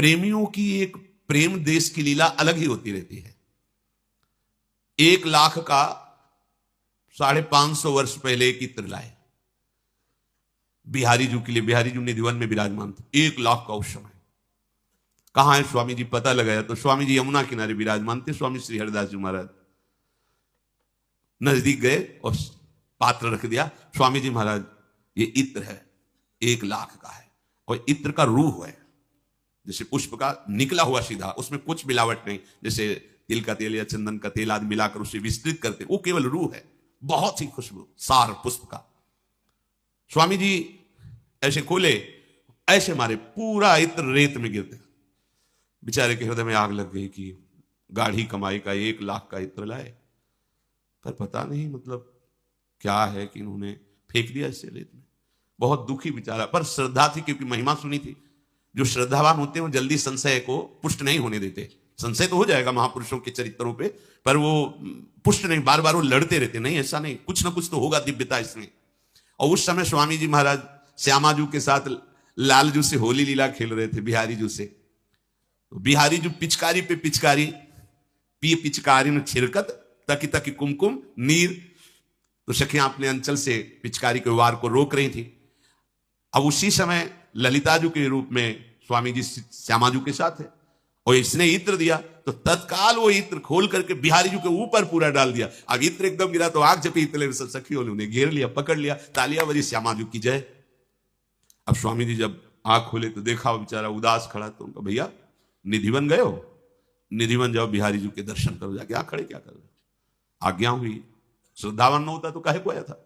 प्रेमियों की एक प्रेम देश की लीला अलग ही होती रहती है। 1 लाख का 550 वर्ष पहले एक इत्र लाए बिहारी जू के लिए। बिहारी जू निधिवन में विराजमान थे। 1 लाख का उस समय। कहां है स्वामी जी, पता लगाया तो स्वामी जी यमुना किनारे विराजमान थे। स्वामी श्री हरिदास जी महाराज नजदीक गए और पात्र रख दिया। स्वामी जी महाराज ये इत्र है, 1 लाख का है, और इत्र का रूह है जैसे पुष्प का निकला हुआ सीधा, उसमें कुछ मिलावट नहीं। जैसे तिल का तेल या चंदन का तेल आदि मिलाकर उसे विस्तृत करते, वो केवल रूह है, बहुत ही खुशबू सार पुष्प का। स्वामी जी ऐसे खोले, ऐसे मारे, पूरा इत्र रेत में गिरते। बेचारे के हृदय में आग लग गई कि गाढ़ी कमाई का 1 लाख का इत्र लाए, पर पता नहीं मतलब क्या है कि इन्होंने फेंक दिया इसे रेत में। बहुत दुखी बेचारा, पर श्रद्धा थी क्योंकि महिमा सुनी थी। जो श्रद्धावान होते हैं वो जल्दी संशय को पुष्ट नहीं होने देते। संशय तो हो जाएगा महापुरुषों के चरित्रों पे, पर वो पुष्ट नहीं, बार बार वो लड़ते रहते, नहीं ऐसा नहीं, कुछ ना कुछ तो होगा दिव्यता इसमें। और उस समय स्वामी जी महाराज श्यामाजू के साथ लालजू से होली लीला खेल रहे थे, बिहारी जू से। तो बिहारी जू पिचकारी पे पिचकारी पी पिचकारी में छिड़कत तकी तकी कुमकुम नीर। तो सखियां अपने अंचल से पिचकारी के वार को रोक रही थी। अब उसी समय ललिताजू के रूप में स्वामी जी श्यामाजू के साथ है, और इसने इत्र दिया तो तत्काल वो इत्र खोल करके बिहारी जू के ऊपर पूरा डाल दिया। अब इत्र एकदम गिरा तो आग जपी, इतने सब सखियों ने उन्हें घेर लिया, पकड़ लिया, तालियां बजी, श्यामाजू की जय। अब स्वामी जी जब आंख खोले तो देखा वो बेचारा उदास खड़ा, तो उनका भैया निधिवन गए हो, निधिवन जाओ बिहारी जू के दर्शन करो जाके। आ खड़े क्या कर रहे? आज्ञा हुई। श्रद्धावान न होता तो काहे को आया था?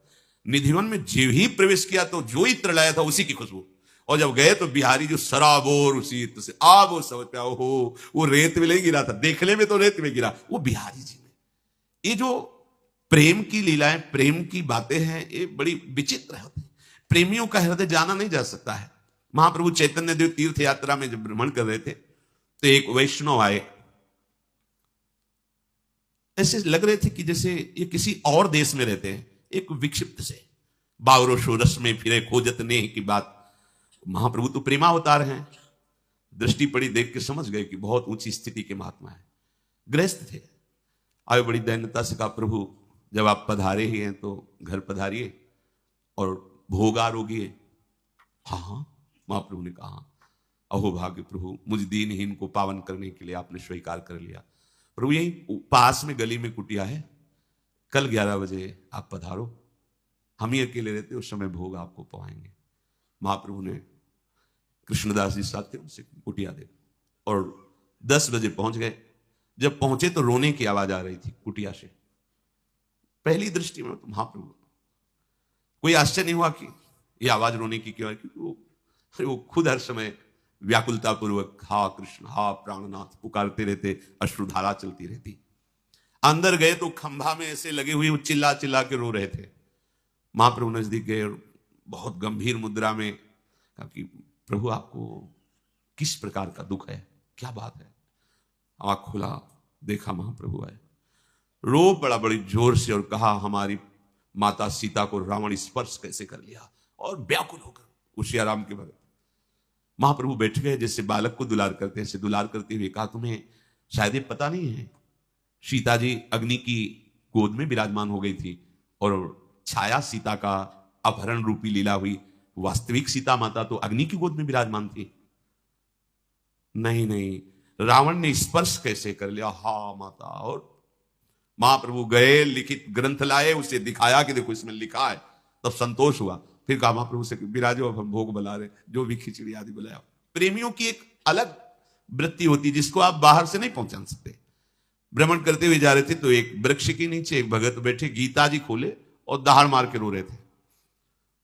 निधिवन में जो ही प्रवेश किया तो जो इत्र लाया था उसी की खुशबू। और जब गए तो बिहारी जो सराबोर उसी इत्र से वो समझ पे हो, वो रेत में नहीं गिरा था, देखने में तो रेत में गिरा, वो बिहारी जी में। ये जो प्रेम की लीलाएं, प्रेम की बातें हैं, ये बड़ी विचित्र होती है। प्रेमियों का हृदय जाना नहीं जा सकता है। महाप्रभु चैतन्य देव तीर्थ यात्रा में जब भ्रमण कर रहे थे तो एक वैष्णव आए, ऐसे लग रहे थे कि जैसे ये किसी और देश में रहते हैं। एक विक्षिप्त से बावरो शोरस में फिरे खोजत नेह की बात। महाप्रभु तो प्रेमावतार हैं। दृष्टि पड़ी, देख के समझ गए कि बहुत ऊंची स्थिति के महात्मा है। गृहस्थ थे, आए बड़ी दैन्यता से कहा, प्रभु जब आप पधारे ही हैं तो घर पधारिए और भोग आरोगिए। हाँ हाँ, महाप्रभु ने कहा, अहो भाग्य प्रभु, मुझ दीनहीन को पावन करने के लिए आपने स्वीकार कर लिया। प्रभु यही पास में गली में कुटिया है, कल 11 बजे आप पधारो, हम ही अकेले रहते, उस समय भोग आपको पवाएंगे। महाप्रभु ने कृष्णदास जी साथ थे, उनसे कुटिया दे, और 10 बजे पहुंच गए। जब पहुंचे तो रोने की आवाज आ रही थी कुटिया से। पहली दृष्टि में तो महाप्रभु कोई आश्चर्य नहीं हुआ कि यह आवाज रोने की क्यों है, क्योंकि वो खुद हर समय व्याकुलता पूर्वक हा कृष्ण हा प्राणनाथ पुकारते रहते, अश्रुधारा चलती रहती। अंदर गए तो खंभा में ऐसे लगे हुए वो चिल्ला चिल्ला के रो रहे थे। महाप्रभु नजदीक गए और बहुत गंभीर मुद्रा में कहा कि प्रभु आपको किस प्रकार का दुख है, क्या बात है? आंख खुला, देखा महाप्रभु आए, रो बड़ा बड़ी जोर से और कहा, हमारी माता सीता को रावण स्पर्श कैसे कर लिया, और व्याकुल होकर उशियाराम के भगत। महाप्रभु बैठ गए, जैसे बालक को दुलार करते हैं, ऐसे दुलार करते हुए कहा, तुम्हें शायद ये पता नहीं है, सीता जी अग्नि की गोद में विराजमान हो गई थी और छाया सीता का अपहरण रूपी लीला हुई। वास्तविक सीता माता तो अग्नि की गोद में विराजमान थी। नहीं नहीं, रावण ने स्पर्श कैसे कर लिया? हा माता। और महाप्रभु गए, लिखित ग्रंथ लाए, उसे दिखाया कि देखो इसमें लिखा है, तब संतोष हुआ। फिर कहा महाप्रभु से, विराजो अब हम भोग बुला रहे, जो भी खिचड़ी आदि बुलाया। प्रेमियों की एक अलग वृत्ति होती है जिसको आप बाहर से नहीं पहचान सकते। भ्रमण करते हुए जा रहे थे तो एक वृक्ष के नीचे एक भगत बैठे, गीता जी खोले और दहाड़ मार के रो रहे थे।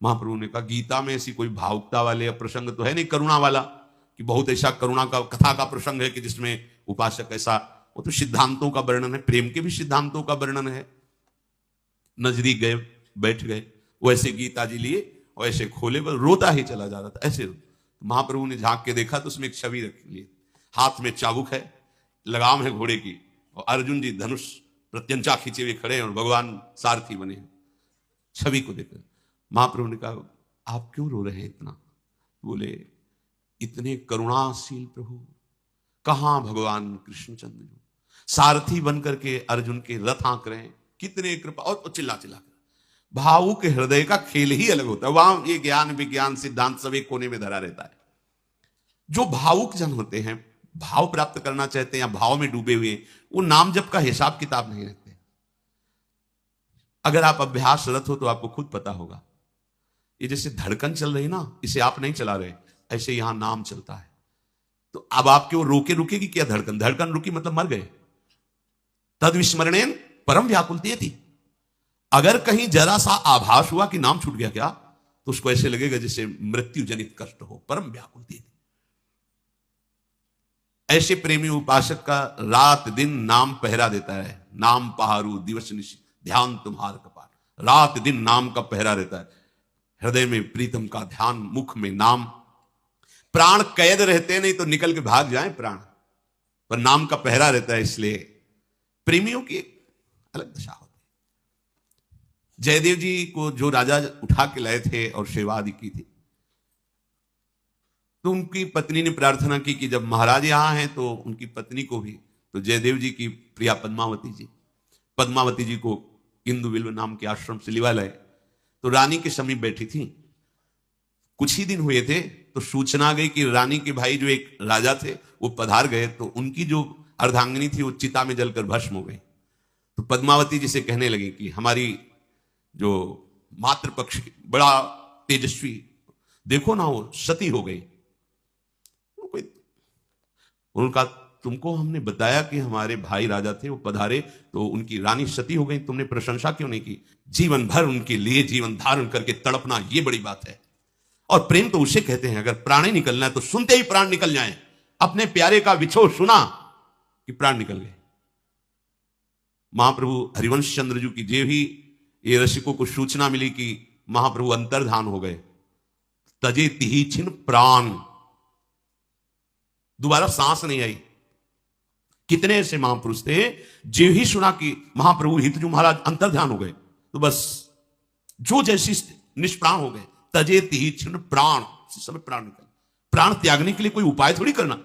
महाप्रभु ने कहा, गीता में ऐसी कोई भावुकता वाले प्रसंग तो है नहीं, करुणा वाला, कि बहुत ऐसा करुणा का कथा का प्रसंग है कि जिसमें उपासक ऐसा, वो तो सिद्धांतों का वर्णन है, प्रेम के भी सिद्धांतों का वर्णन है। नजदीक गए, बैठ गए, वैसे गीता जी लिए और ऐसे खोले, बस रोता ही चला जा रहा था ऐसे। महाप्रभु ने झांक के देखा तो उसमें एक छवि रखी ली, हाथ में चाबुक है, लगाम है घोड़े की, और अर्जुन जी धनुष प्रत्यंचा खींचे हुए खड़े हैं और भगवान सारथी बने हैं। छवि को देखकर महाप्रभु ने कहा, आप क्यों रो रहे हैं इतना? बोले, इतने करुणाशील प्रभु, कहां भगवान कृष्णचंद्र जी सारथी बन करके अर्जुन के रथ हाँक रहे हैं, कितने कृपा, और चिल्ला चिल्ला कर। भावुक हृदय का खेल ही अलग होता है। वहां ये ज्ञान विज्ञान सिद्धांत सब एक कोने में धरा रहता है। जो भावुक जन होते हैं, भाव प्राप्त करना चाहते हैं या भाव में डूबे हुए, वो नाम जप का हिसाब किताब नहीं रखते। अगर आप अभ्यासरत हो तो आपको खुद पता होगा, ये जैसे धड़कन चल रही ना, इसे आप नहीं चला रहे, ऐसे यहां नाम चलता है। तो अब आपके वो रोके रुकेगी क्या? धड़कन, धड़कन रुकी मतलब मर गए। तद विस्मरणेन परम व्याकुलते थी। अगर कहीं जरा सा आभास हुआ कि नाम छूट गया क्या, तो उसको ऐसे लगेगा जैसे मृत्यु जनित कष्ट हो। परम व्याकुलते थी। ऐसे प्रेमी उपासक का रात दिन नाम पहरा देता है। नाम पहारू दिवस निशि ध्यान तुम्हार कपार। रात दिन नाम का पहरा रहता है। हृदय में प्रीतम का ध्यान, मुख में नाम। प्राण कैद रहते नहीं तो निकल के भाग जाएं प्राण, पर नाम का पहरा रहता है। इसलिए प्रेमियों की एक अलग दशा होती है। जयदेव जी को जो राजा उठा के लाए थे और सेवा आदि की थी, तो उनकी पत्नी ने प्रार्थना की कि जब महाराज यहां हैं तो उनकी पत्नी को भी, तो जयदेव जी की प्रिया पद्मावती जी को इंदु बिल्व नाम के आश्रम से लिवा लाए। तो रानी के समीप बैठी थी। कुछ ही दिन हुए थे तो सूचना गई कि रानी के भाई जो एक राजा थे वो पधार गए, तो उनकी जो अर्धांगिनी थी वो चिता में जलकर भस्म हो गई। तो पद्मावती जी से कहने लगी कि हमारी जो मातृपक्ष की बड़ा तेजस्वी, देखो ना वो सती हो गई। उनका तुमको हमने बताया कि हमारे भाई राजा थे, वो पधारे तो उनकी रानी सती हो गई, तुमने प्रशंसा क्यों नहीं की? जीवन भर उनके लिए जीवन धारण करके तड़पना, ये बड़ी बात है। और प्रेम तो उसे कहते हैं, अगर प्राण ही निकलना है तो सुनते ही प्राण निकल जाएं। अपने प्यारे का विछोह सुना कि प्राण निकल गए। महाप्रभु हरिवंश चंद्र जी की जे भी ये रसिकों को सूचना मिली कि महाप्रभु अंतर्धान हो गए, तजे तिही छिन प्राण, दोबारा सांस नहीं आई। कितने ऐसे महापुरुष थे जो ही सुना कि महाप्रभु हितजू महाराज अंतर्ध्यान हो गए, तो बस जो जैसी निष्प्राण हो गए। तजे तिही छिन प्राण, समय प्राण निकल। प्राण त्यागने के लिए कोई उपाय थोड़ी करना,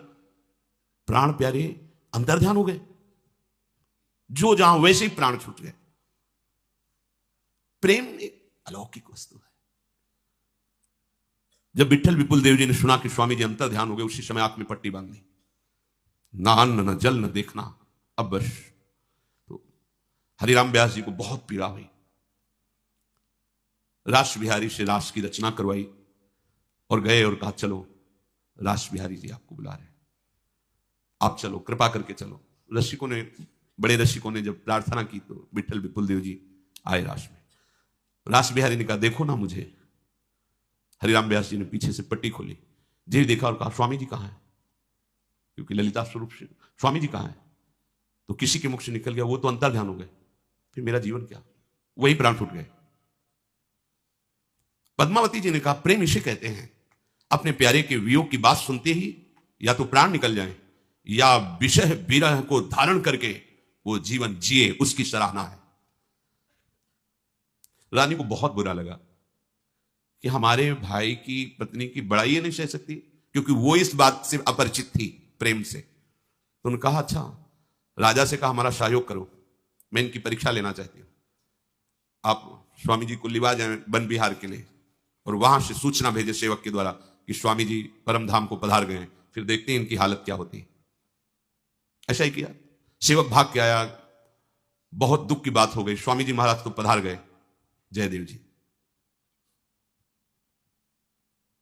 प्राण प्यारे अंतर्ध्यान हो गए, जो जहां वैसे ही प्राण छूट गए। प्रेम एक अलौकिक वस्तु है। जब विट्ठल विपुल देव जी ने सुना कि स्वामी जी अंतर ध्यान हो गए, उसी समय आंख में पट्टी बांध ली। ना अन्न न जल न देखना, अब बस। तो हरिराम व्यास जी को बहुत पीड़ा हुई। रास बिहारी से रास की रचना करवाई और गए और कहा चलो रास बिहारी जी आपको बुला रहे हैं, आप चलो, कृपा करके चलो। रसिकों ने, बड़े रसिकों ने जब प्रार्थना की तो विट्ठल विपुल देव जी आए रास में। रास बिहारी ने कहा देखो ना मुझे। हरिराम व्यास जी ने पीछे से पट्टी खोली, जी देखा और कहा स्वामी जी कहां है? क्योंकि ललिता स्वरूप से स्वामी जी कहां है? तो किसी के मुख से निकल गया वो तो अंतर ध्यान हो गए, फिर मेरा जीवन क्या? वही प्राण छूट गए। पद्मावती जी ने कहा प्रेम इसे कहते हैं, अपने प्यारे के वियोग की बात सुनते ही या तो प्राण निकल जाए या विषय विरह को धारण करके वो जीवन जिए, उसकी सराहना है। रानी को बहुत बुरा लगा कि हमारे भाई की पत्नी की बड़ाई ये नहीं सह सकती, क्योंकि वो इस बात से अपरिचित थी प्रेम से। तो उन्होंने कहा अच्छा, राजा से कहा हमारा सहयोग करो, मैं इनकी परीक्षा लेना चाहती हूं, आप स्वामी जी को लिवा जाए वन विहार के लिए, और वहां से सूचना भेजे सेवक के द्वारा कि स्वामी जी परम धाम को पधार गए, फिर देखते हैं इनकी हालत क्या होती है। ऐसा ही किया। सेवक भाग के आया, बहुत दुख की बात हो गई, स्वामी जी महाराज तो पधार गए, जयदेव जी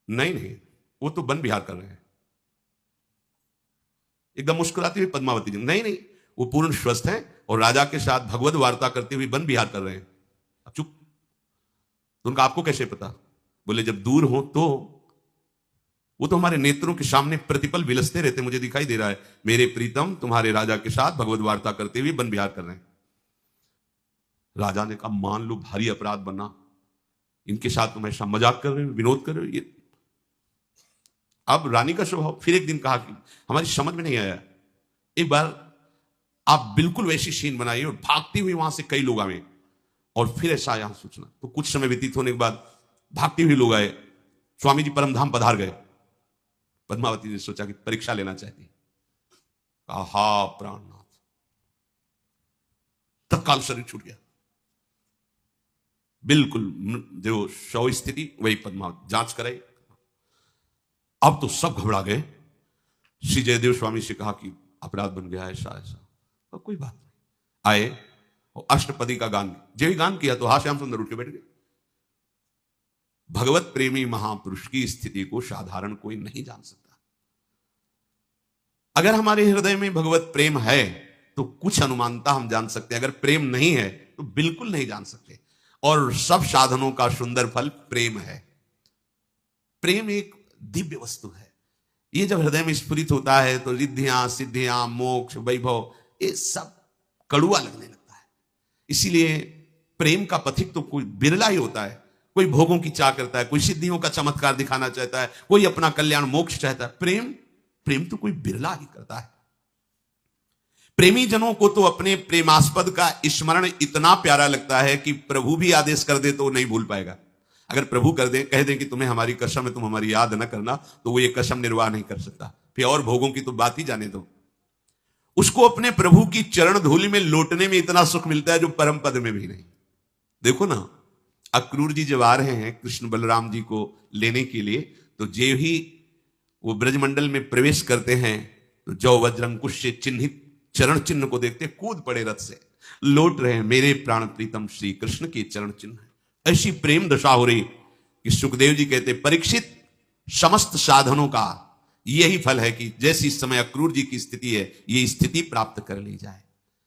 नहीं, वो तो वन विहार कर रहे हैं। एकदम मुस्कुराती हुई पद्मावती जी नहीं, वो पूर्ण स्वस्थ हैं और राजा के साथ भगवत वार्ता करते हुए वन विहार कर रहे हैं। अब चुप। तो उनका आपको कैसे पता? बोले जब दूर हो तो वो तो हमारे नेत्रों के सामने प्रतिपल विलसते रहते, मुझे दिखाई दे रहा है मेरे प्रीतम तुम्हारे राजा के साथ भगवत वार्ता करते हुए वन विहार कर रहे हैं। राजा ने कहा मान लो भारी अपराध बना, इनके साथ तुम ऐसा मजाक कर रहे हो, विनोद कर रहे हो। ये अब रानी का स्वभाव। फिर एक दिन कहा कि हमारी समझ में नहीं आया, एक बार आप बिल्कुल वैसी सीन बनाइए और भागती हुई वहां से कई लोग आए, और फिर ऐसा यहां सूचना। तो कुछ समय व्यतीत होने के बाद भागते हुए लोग आए, स्वामी जी परमधाम पधार गए। पद्मावती ने सोचा कि परीक्षा लेना चाहती, हा प्राणनाथ, तत्काल शरीर छूट गया, बिल्कुल जो शव स्थिति वही पद्मावत, जांच कराई। अब तो सब घबरा गए। श्री जयदेव स्वामी से कहा कि अपराध बन गया, ऐसा ऐसा। और कोई बात नहीं, आए और अष्टपदी का गान, जब भी गान किया तो हा श्याम सुंदर उठ के बैठ गए। भगवत प्रेमी महापुरुष की स्थिति को साधारण कोई नहीं जान सकता। अगर हमारे हृदय में भगवत प्रेम है तो कुछ अनुमानता हम जान सकते हैं, अगर प्रेम नहीं है तो बिल्कुल नहीं जान सकते। और सब साधनों का सुंदर फल प्रेम है। प्रेम एक दिव्य वस्तु है। ये जब हृदय में स्फुरित होता है तो रिद्धियां, सिद्धियां, मोक्ष, वैभव, ये सब कड़ुआ लगने लगता है। इसीलिए प्रेम का पथिक तो कोई बिरला ही होता है। कोई भोगों की चाह करता है, कोई सिद्धियों का चमत्कार दिखाना चाहता है, कोई अपना कल्याण मोक्ष चाहता है। प्रेम तो कोई बिरला ही करता है। प्रेमी जनों को तो अपने प्रेमास्पद का स्मरण इतना प्यारा लगता है कि प्रभु भी आदेश कर दे तो वो नहीं भूल पाएगा। अगर प्रभु कर दे, कह दे कि तुम्हें हमारी कसम है, तुम हमारी याद न करना, तो वो ये कसम निर्वाह नहीं कर सकता। फिर और भोगों की तो बात ही जाने दो। उसको अपने प्रभु की चरण धूलि में लौटने में इतना सुख मिलता है जो परम पद में भी नहीं। देखो ना, अक्रूर जी जब आ रहे हैं कृष्ण बलराम जी को लेने के लिए, तो जे ही वो ब्रजमंडल में प्रवेश करते हैं तो जौ वज्रंकुश से चिन्हित चरण चिन्ह को देखते कूद पड़े रथ से, लौट रहे हैं मेरे प्राण प्रीतम श्री कृष्ण के चरण चिन्ह। ऐसी प्रेम दशा हो रही कि सुखदेव जी कहते, परीक्षित, समस्त साधनों का यही फल है कि जैसी इस समय अक्रूर जी की स्थिति है, ये स्थिति प्राप्त कर ली जाए।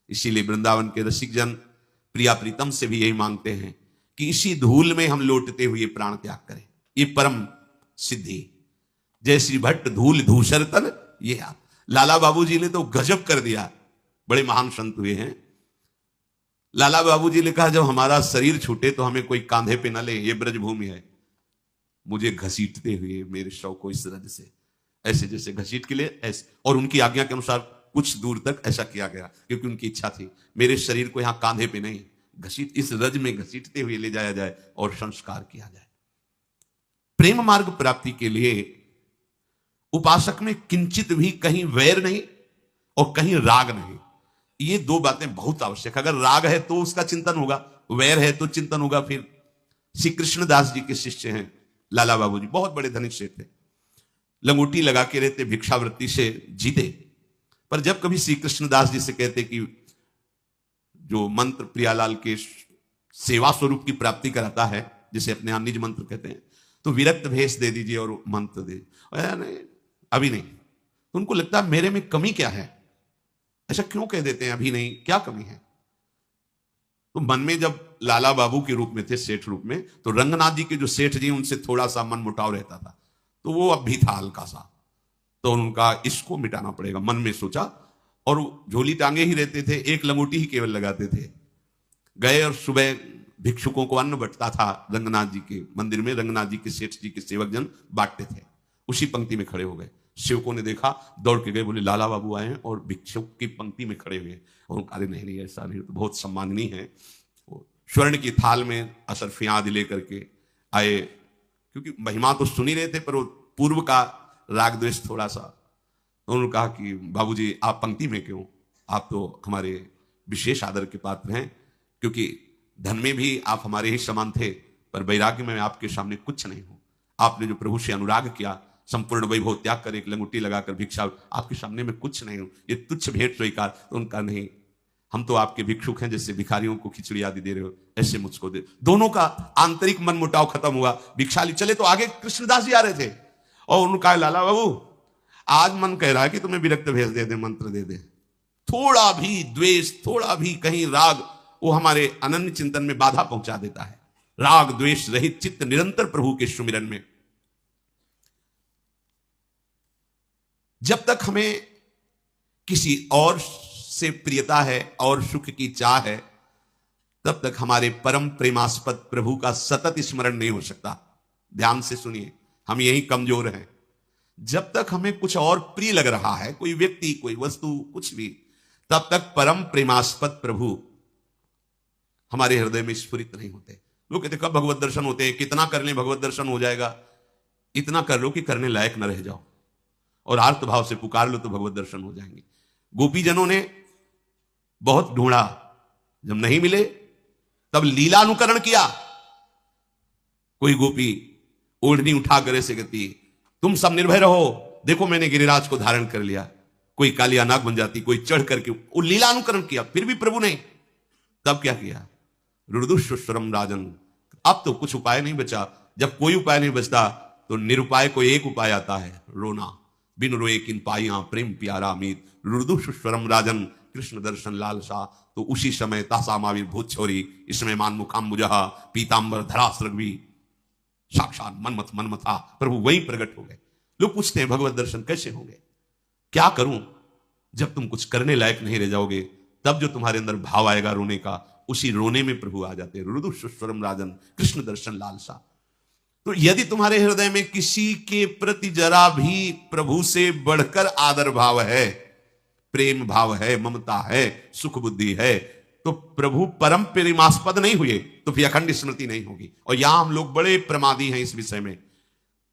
इसीलिए वृंदावन के रसिक जन प्रिया प्रीतम से भी यही मांगते हैं कि इसी धूल में हम लौटते हुए प्राण त्याग करें। ये परम सिद्धि। जय श्री भट्ट धूल धूसर तन ये आप। लाला बाबूजी ने तो गजब कर दिया, बड़े महान संत हुए हैं। लाला बाबूजी ने कहा, जब हमारा शरीर छूटे तो हमें कोई कांधे पे न ले, ये ब्रजभूमि है। मुझे घसीटते हुए मेरे शव को इस रज से ऐसे जैसे घसीट के लिए ऐसे, और उनकी आज्ञा के अनुसार कुछ दूर तक ऐसा किया गया, क्योंकि उनकी इच्छा थी मेरे शरीर को यहां कांधे पे नहीं, घसीट इस रज में घसीटते हुए ले जाया जाए और संस्कार किया जाए। प्रेम मार्ग प्राप्ति के लिए उपासक में किंचित भी कहीं वैर नहीं और कहीं राग नहीं। ये दो बातें बहुत आवश्यक। अगर राग है तो उसका चिंतन होगा, वैर है तो चिंतन होगा। फिर श्री कृष्णदास जी के शिष्य हैं लाला बाबू जी, बहुत बड़े धनिक सेठ थे, लंगोटी लगा के रहते, भिक्षावृत्ति से जीते। पर जब कभी श्री कृष्णदास जी से कहते कि जो मंत्र प्रियालाल के सेवा स्वरूप की प्राप्ति कराता है, जिसे अपने यहां निज मंत्र कहते हैं, तो विरक्त भेष दे दीजिए और मंत्र दे। नहीं, अभी नहीं। तो उनको लगता है मेरे में कमी क्या है, ऐसा क्यों कह देते हैं, अभी नहीं, क्या कमी है। तो मन में जब लाला बाबू के रूप में थे, सेठ रूप में, तो रंगनाथ जी के जो सेठ जी उनसे थोड़ा सा मन मुटाव रहता था, तो वो अब भी था हल्का सा। तो उनका इसको मिटाना पड़ेगा, मन में सोचा। और झोली टांगे ही रहते थे, एक लंगोटी ही केवल लगाते थे। गए और सुबह भिक्षुकों को अन्न बंटता था रंगनाथ जी के मंदिर में। रंगनाथ जी के सेठ जी के सेवक जन बांटते थे। उसी पंक्ति में खड़े हो गए। सेवकों ने देखा, दौड़ के गए, बोले लाला बाबू आए हैं और भिक्षुक की पंक्ति में खड़े हुए। और अरे नहीं नहीं, ऐसा नहीं, तो बहुत सम्माननीय है। स्वर्ण की थाल में असरफियां आदि लेकर के आए, क्योंकि महिमा तो सुन ही रहे थे, पर वो पूर्व का राग द्वेष थोड़ा सा। उन्होंने कहा कि बाबूजी आप पंक्ति में क्यों, आप तो हमारे विशेष आदर के पात्र हैं, क्योंकि धन में भी आप हमारे ही समान थे, पर वैराग्य में मैं आपके सामने कुछ नहीं हूं। आपने जो प्रभु से अनुराग किया, संपूर्ण वैभव त्याग कर एक लंगोटी लगाकर भिक्षा, आपके सामने में कुछ नहीं हूं, ये तुच्छ भेंट स्वीकार। तो उनका नहीं, हम तो आपके भिक्षुक हैं, जैसे भिखारियों को खिचड़ी आदि दे रहे हो, ऐसे मुझको दे। दोनों का आंतरिक मन मुटाव खत्म हुआ। भिक्षा ली चले, तो आगे कृष्णदास जी आ रहे थे और उनका, लाला बाबू आज मन कह रहा है कि तुम्हें विरक्त भेज दे दे, मंत्र दे दे। थोड़ा भी द्वेष, थोड़ा भी कहीं राग, वो हमारे अनन्य चिंतन में बाधा पहुंचा देता है। राग द्वेष रहित चित्त निरंतर प्रभु के सुमिरन में। जब तक हमें किसी और से प्रियता है और सुख की चाह है, तब तक हमारे परम प्रेमास्पद प्रभु का सतत स्मरण नहीं हो सकता। ध्यान से सुनिए, हम यही कमजोर हैं। जब तक हमें कुछ और प्रिय लग रहा है, कोई व्यक्ति, कोई वस्तु, कुछ भी, तब तक परम प्रेमास्पद प्रभु हमारे हृदय में स्फुरित नहीं होते। लोग कहते कब भगवत दर्शन होते हैं, कितना कर लें भगवत दर्शन हो जाएगा। इतना कर लो कि करने लायक न रह जाओ, और आर्त भाव से पुकार लो तो भगवत दर्शन हो जाएंगे। गोपीजनों ने बहुत ढूंढा, जब नहीं मिले तब लीलानुकरण किया। कोई गोपी ओढ़नी उठाकर ऐसे कहती, तुम सब निर्भय रहो, देखो मैंने गिरिराज को धारण कर लिया। कोई कालिया नाग बन जाती, कोई चढ़ करके, वो लीलानुकरण किया। फिर भी प्रभु ने तब क्या किया? रुदुष्वरम राजन, अब तो कुछ उपाय नहीं बचा। जब कोई उपाय नहीं बचता तो निरुपाय को एक उपाय आता है, रोना। बिन रोए किन पाइया प्रेम प्यारा अमित, रुदुष्वरम राजन कृष्ण दर्शन लालसा। तो उसी समय तासामाविर भूत छोरी, इसमें मान मुखाम्बुजहा पीतांबर धरासृग्वी, साक्षात मनमथ मनमथा प्रभु वहीं प्रकट हो गए। लोग पूछते हैं भगवत दर्शन कैसे होंगे? क्या करूं? जब तुम कुछ करने लायक नहीं रह जाओगे, तब जो तुम्हारे अंदर भाव आएगा रोने का, उसी रोने में प्रभु आ जाते हैं। रुदुष्वरम राजन कृष्ण दर्शन लालसा। तो यदि तुम्हारे हृदय में किसी के प्रति जरा भी प्रभु से बढ़कर आदर भाव है, प्रेम भाव है, ममता है, सुख बुद्धि है, तो प्रभु परम प्रेमास्पद नहीं हुए तो फिर अखंड स्मृति नहीं होगी। और यहां हम लोग बड़े प्रमादी हैं इस विषय में।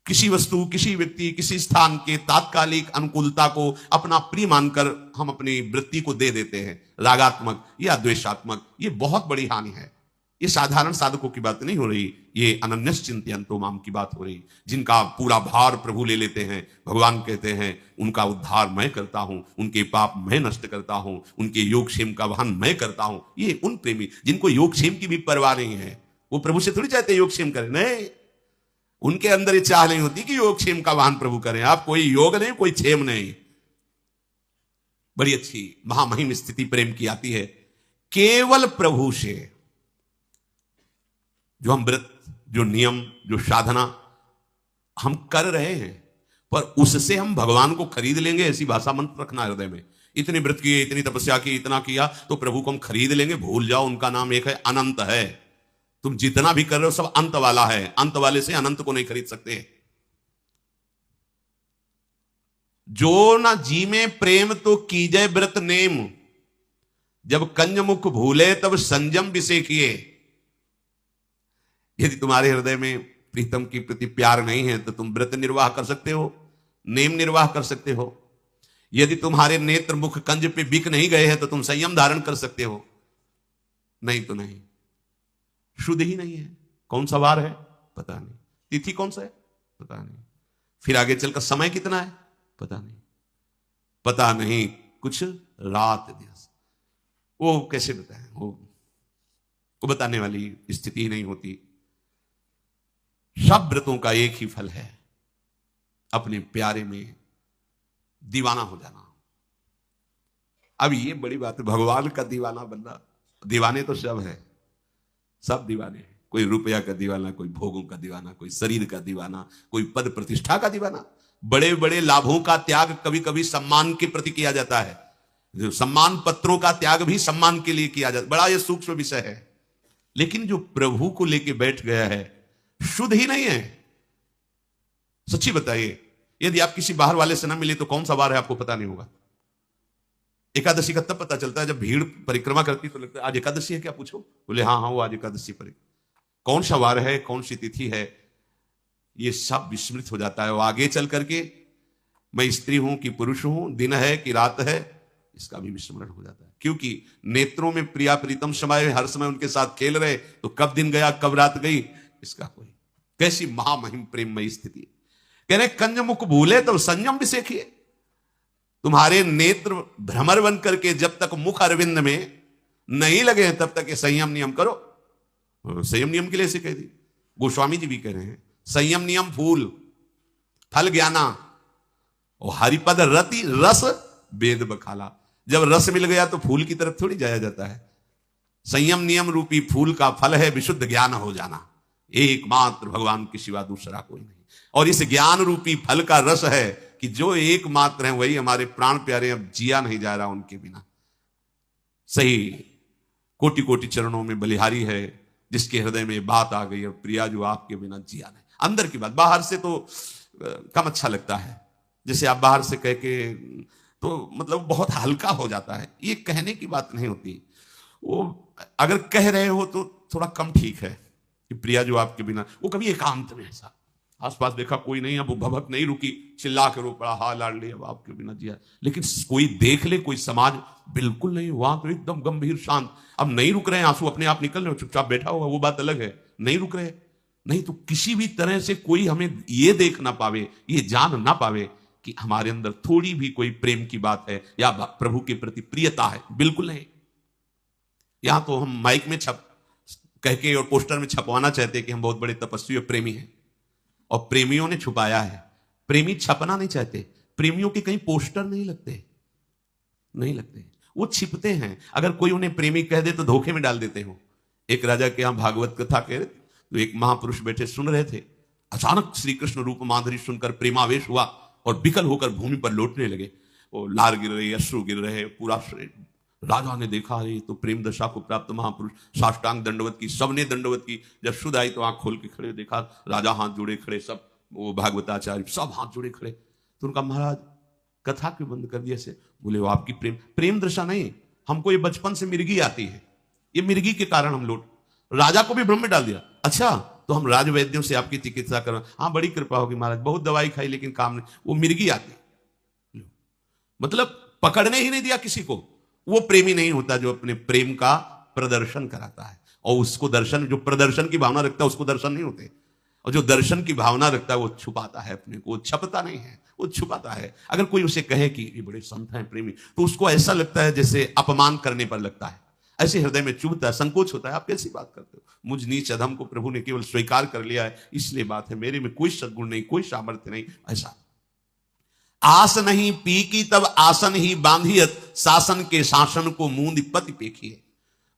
किसी वस्तु, किसी व्यक्ति, किसी स्थान के तात्कालिक अनुकूलता को अपना प्रिय मानकर हम अपनी वृत्ति को दे देते हैं, रागात्मक या द्वेषात्मक। ये बहुत बड़ी हानि है। ये साधारण साधकों की बात नहीं हो रही, ये अनन्यस चिंतयन्तो माम की बात हो रही, जिनका पूरा भार प्रभु ले लेते हैं। भगवान कहते हैं उनका उद्धार मैं करता हूं, उनके पाप मैं नष्ट करता हूं, उनके योगक्षेम का वहन मैं करता हूं। ये उन प्रेमी जिनको योगक्षेम की भी परवाह नहीं है। वो प्रभु से थोड़ी चाहते योगक्षेम करें, नहीं, उनके अंदर ये चाह नहीं होती कि योगक्षेम का वहन प्रभु करें। आप कोई योग नहीं, कोई क्षेम नहीं। बड़ी अच्छी महामहिम स्थिति प्रेम की आती है केवल प्रभु से। जो हम व्रत, जो नियम, जो साधना हम कर रहे हैं, पर उससे हम भगवान को खरीद लेंगे, ऐसी भाषा मंत्र रखना हृदय में। इतने व्रत किए, इतनी तपस्या की, इतना किया तो प्रभु को हम खरीद लेंगे, भूल जाओ। उनका नाम एक है, अनंत है। तुम जितना भी कर रहे हो सब अंत वाला है, अंत वाले से अनंत को नहीं खरीद सकते। जो ना जी में प्रेम तो कीजय व्रत नेम, जब कंज मुख भूले तब संयम विषय किए। यदि तुम्हारे हृदय में प्रीतम के प्रति प्यार नहीं है तो तुम व्रत निर्वाह कर सकते हो, नेम निर्वाह कर सकते हो। यदि तुम्हारे नेत्र मुख कंज पे बिक नहीं गए हैं तो तुम संयम धारण कर सकते हो, नहीं तो नहीं। शुद्ध ही नहीं है। कौन सा वार है पता नहीं, तिथि कौन सा है पता नहीं, फिर आगे चलकर समय कितना है पता नहीं, पता नहीं कुछ रात दिवस, वो कैसे बताएं? वो बताने वाली स्थिति नहीं होती। सब व्रतों का एक ही फल है, अपने प्यारे में दीवाना हो जाना। अब ये बड़ी बात है, भगवान का दीवाना बनना। दीवाने तो सब है, सब दीवाने हैं। कोई रुपया का दीवाना, कोई भोगों का दीवाना, कोई शरीर का दीवाना, कोई पद प्रतिष्ठा का दीवाना। बड़े बड़े लाभों का त्याग कभी कभी सम्मान के प्रति किया जाता है। जो सम्मान पत्रों का त्याग भी सम्मान के लिए किया जाता है। बड़ा ये सूक्ष्म विषय है। लेकिन जो प्रभु को लेके बैठ गया है, शुद्ध ही नहीं है। सच्ची बताइए, यदि आप किसी बाहर वाले से ना मिले तो कौन सा वार है आपको पता नहीं होगा। एकादशी का तब पता चलता है जब भीड़ परिक्रमा करती तो लगता है आज एकादशी है क्या, पूछो, बोले हाँ हाँ वो आज एकादशी परिक्रमा। कौन सा वार है, कौन सी तिथि है, ये सब विस्मृत हो जाता है। वो आगे चल करके मैं स्त्री हूं कि पुरुष हूं, दिन है कि रात है, इसका भी विस्मरण हो जाता है। क्योंकि नेत्रों में प्रिया प्रीतम समाये, हर समय उनके साथ खेल रहे, तो कब दिन गया कब रात गई, इसका कोई। कैसी महामहिम प्रेममयी स्थिति। कह रहे कंज मुख भूले तो संयम भी सीखिए। तुम्हारे नेत्र भ्रमर बन करके जब तक मुख अरविंद में नहीं लगे तब तक ये संयम नियम करो। संयम नियम के लिए ऐसे कह दी। गोस्वामी जी भी कह रहे हैं संयम नियम फूल फल ज्ञाना और हरिपद रति रस वेद बखाला। जब रस मिल गया तो फूल की तरफ थोड़ी जाया जाता है। संयम नियम रूपी फूल का फल है विशुद्ध ज्ञान हो जाना। एकमात्र भगवान के सिवा दूसरा कोई नहीं। और इस ज्ञान रूपी फल का रस है कि जो एकमात्र है वही हमारे प्राण प्यारे, अब जिया नहीं जा रहा उनके बिना। सही कोटि कोटि चरणों में बलिहारी है जिसके हृदय में बात आ गई, और प्रिया जो आपके बिना जिया नहीं। अंदर की बात, बाहर से तो कम अच्छा लगता है। जैसे आप बाहर से कह के तो मतलब बहुत हल्का हो जाता है। ये कहने की बात नहीं होती। वो अगर कह रहे हो तो थोड़ा कम ठीक है कि प्रिया जो आपके बिना, वो कभी एकांत में ऐसा आसपास देखा कोई नहीं, अब वो भभक नहीं रुकी, चिल्ला के रो पड़ा, हाँ लाडली अब आपके बिना जिया। लेकिन कोई देख ले, कोई समाज, बिल्कुल नहीं, वहां तो एकदम गंभीर शांत। अब नहीं रुक रहे हैं आंसू, अपने आप निकल रहे, चुपचाप बैठा होगा, वो बात अलग है, नहीं रुक रहे। नहीं तो किसी भी तरह से कोई हमें ये देख ना पावे, ये जान ना पावे कि हमारे अंदर थोड़ी भी कोई प्रेम की बात है या प्रभु के प्रति प्रियता है, बिल्कुल नहीं। यहां तो हम माइक में कह के और पोस्टर में छपवाना चाहते हैं कि हम बहुत बड़े तपस्वी और प्रेमी हैं, और प्रेमियों ने छुपाया है। प्रेमी छपना नहीं चाहते, प्रेमियों के कहीं पोस्टर नहीं लगते, नहीं लगते, वो छिपते हैं। अगर कोई उन्हें प्रेमी कह दे तो धोखे में डाल देते हो। एक राजा के यहां भागवत कथा के तो एक महापुरुष बैठे सुन रहे थे, अचानक श्री कृष्ण रूप माधुरी सुनकर प्रेमावेश हुआ और विकल होकर भूमि पर लौटने लगे। वो लार गिर रहे, अश्रु गिर रहे, पूरा राजा ने देखा अरे तो प्रेम दशा को प्राप्त महापुरुष, साष्टांग दंडवत की, सबने दंडवत की। जब शुद्ध आई तो आंख खोल के खड़े, देखा राजा हाथ जोड़े खड़े, सब वो भागवताचार्य सब हाथ जोड़े खड़े। तो उनका महाराज कथा क्यों बंद कर दिया से? बोले वो आपकी प्रेम दशा नहीं, हमको ये बचपन से मिर्गी आती है, ये मिर्गी के कारण हम लौट। राजा को भी भ्रम में डाल दिया। अच्छा तो हम राजवैद्यों से आपकी चिकित्सा करें? हाँ बड़ी कृपा होगी महाराज, बहुत दवाई खाई लेकिन काम नहीं, वो मिर्गी आती। मतलब पकड़ने ही नहीं दिया किसी को। वो प्रेमी नहीं होता जो अपने प्रेम का प्रदर्शन कराता है, और उसको दर्शन, जो प्रदर्शन की भावना रखता है उसको दर्शन नहीं होते, और जो दर्शन की भावना रखता है वो छुपाता है अपने को, वो छपता नहीं है, वो छुपाता है। अगर कोई उसे कहे कि ये बड़े संत हैं प्रेमी, तो उसको ऐसा लगता है जैसे अपमान करने पर लगता है, ऐसे हृदय में चुभता है, संकोच होता है। आप कैसी बात करते हो? मुझ नीच अधम को प्रभु ने केवल स्वीकार कर लिया है, इसलिए बात है, मेरे में कोई सद्गुण नहीं, कोई सामर्थ्य नहीं। ऐसा आस नहीं पी की तब आसन ही बांधियत, शासन के शासन को मूंद पति पेखिए।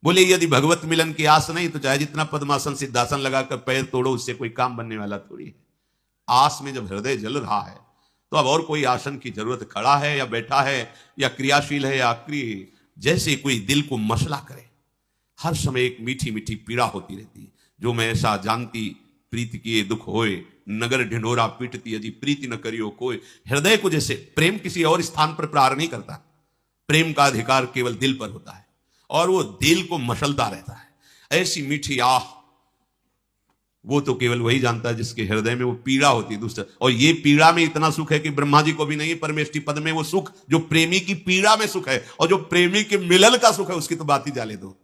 बोले यदि भगवत मिलन की आस नहीं तो चाहे जितना पद्मासन सिद्धासन लगाकर पैर तोड़ो, उससे कोई काम बनने वाला थोड़ी है। आस में जब हृदय जल रहा है तो अब और कोई आसन की जरूरत, खड़ा है या बैठा है या क्रियाशील है या अक्रिय, जैसे कोई दिल को मसला करे। हर समय एक मीठी मीठी पीड़ा होती रहती है, जो मैं ऐसा जानती प्रीति किए दुख होए, नगर ढिंढोरा पीटती अजी प्रीति न करियो कोई। हृदय को जैसे प्रेम किसी और स्थान पर प्रहार नहीं करता, प्रेम का अधिकार केवल दिल पर होता है, और वो दिल को मसलता रहता है। ऐसी मीठी आह वो तो केवल वही जानता है जिसके हृदय में वो पीड़ा होती है दूसरा। और ये पीड़ा में इतना सुख है कि ब्रह्मा जी को भी नहीं, परमेष्टि पद में वो सुख जो प्रेमी की पीड़ा में सुख है, और जो प्रेमी के मिलन का सुख है उसकी तो बात ही जाने दो।